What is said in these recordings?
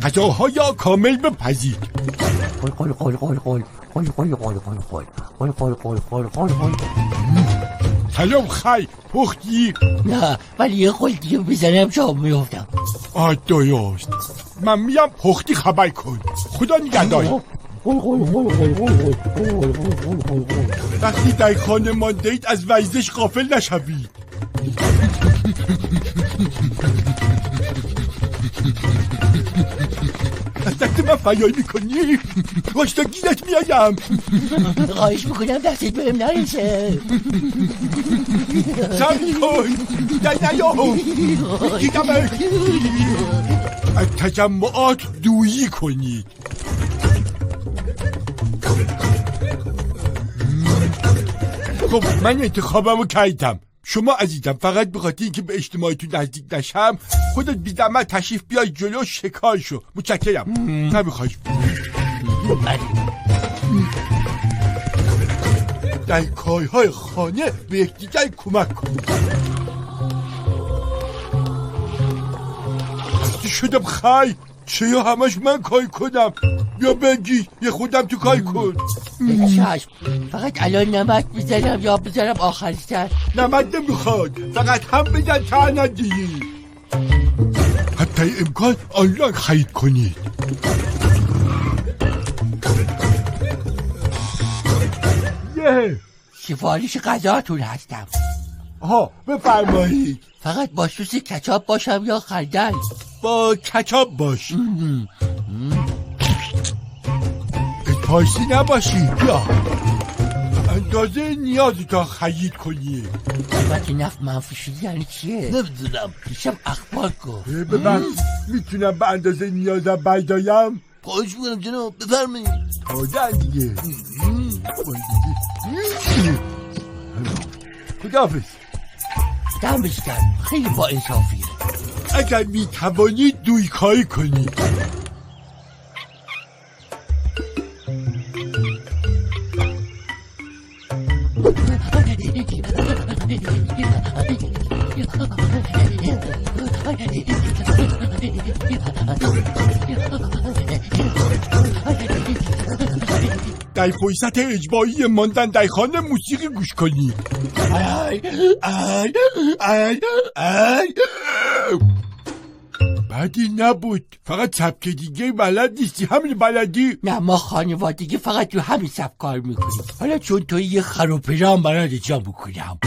غذاهای کامل بپزید. سلام خی، پختی؟ نه ولی یه خول دیگه بزنم شام میفتم. درست. من میام پختی خبر کن. خدا نگهدار. وقتی در خانه ماندید از ورزش غافل نشوید. از دست من فریاد میکنی؟ راشتا گیرت میایم. خواهش میکنم دستت بهم نرسه. سمی کن در نیام گیرمت. از تجمعات دویی کنید. خب من انتخابمو کردم. شما عزیزم فقط بخاطر اینکه به اجتماعیتون نزدیک نشم خودت بی زحمت تشریف بیای جلو شکار شو. متشکرم. نمیخواش در کارهای خانه به یکدیگر کمک کنید. هستی شدم خی. چرا همش من کار کنم؟ بیا بگی یه خودم تو کار کن. چشم. فقط الان نمک بزنم یا بزنم آخر سر؟ نمک نمیخواد، فقط هم بزن تا ندید. حتی امکان آنلاین خرید کنید. سفارش غذاتون هستم. بفرمایید. فقط با سس کچاپ باشم یا خردل؟ با کچاپ باش. پایسی نباشید. بیا اندازه نیازی تا خرید کنی. قیمت نفت منفی شدی یعنی چیه؟ نمیدونم. پیشم اخبار گفت. ببین میتونم به اندازه نیازم بردارم؟ خواهش میکنم جناب بفرمایید. آدم دیگه. خداحافظ. دمش گرم. خیلی با انصافیه. اگر میتوانید دوی کاری کنید. در فرصت اجباری ماندن در خانه موسیقی گوش کنید. بعدی نبود. فقط سبک دیگه بلد نیستی. همین بلدی؟ نه ما خانوادگی فقط تو همین سبک کار میکنیم. حالا چون توی یه خروپره هم برات اجرا بکنم.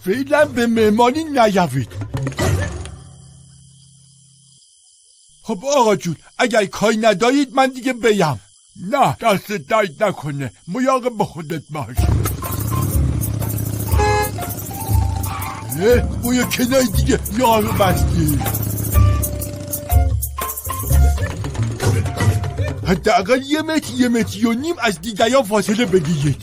فعلا به مهمانی نیاوید. خب آقا جون اگر کاری ندارید من دیگه بیم. نه دست درد نکنه. مراقب به خودت باش. باید کنای دیگه یارو بستی. حداقل یه متر و نیم از دیگران فاصله بگیرید.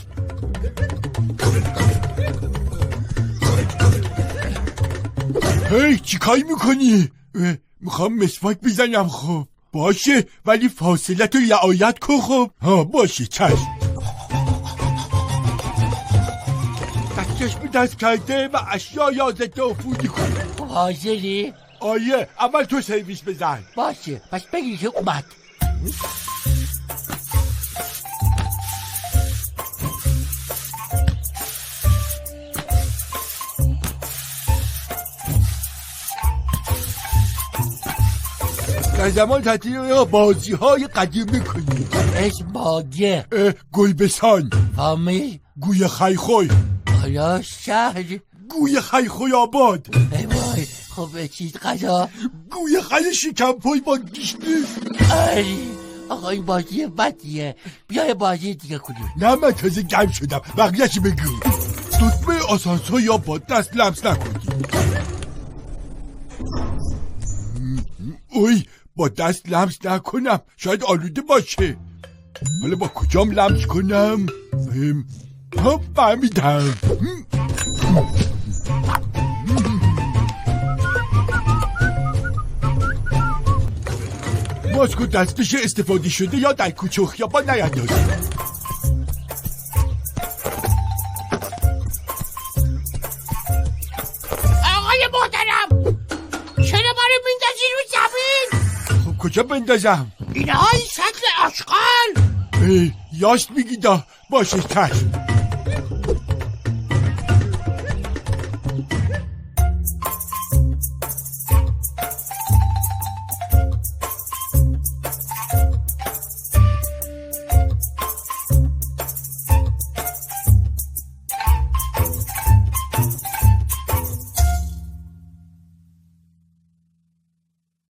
چی کاری میکنی؟ میخوام مسواک بزنم. خب باشه ولی فاصله تو رعایت کن. خب باشه چشم. دستش دست کرده و اشیا یادت افودی کن. حاضری؟ آیه اول تو سرویس بزن. باشه پس بگی که اومد. در زمان تعطیل بازی های قدیم میکنی. اسم باگه. گلبسان. فامیل گوی خیخوی. حالا شهر گوی خیخوی آباد. ای وای خب چیز غذا گوی خیل شکمپوی با گیشنی. آقا این بازی بدیه. بیای بازی دیگه کنیم. نه من تازه گرم شدم. بقیه‌شو بگو. دکمه آسانسور یا با دست لمس نکنی. اوی با دست لمس نکنم شاید آلوده باشه. حالا با کجام لمس کنم؟ فهمیدم. ماسکو دستش استفاده شده یا در کوچه و خیابان نیندازی. آقای محترم رو میندازی رو زمین. خب کجا بندازم؟ اینها این شکل آشغال. یاست میگی دا باشه چشم.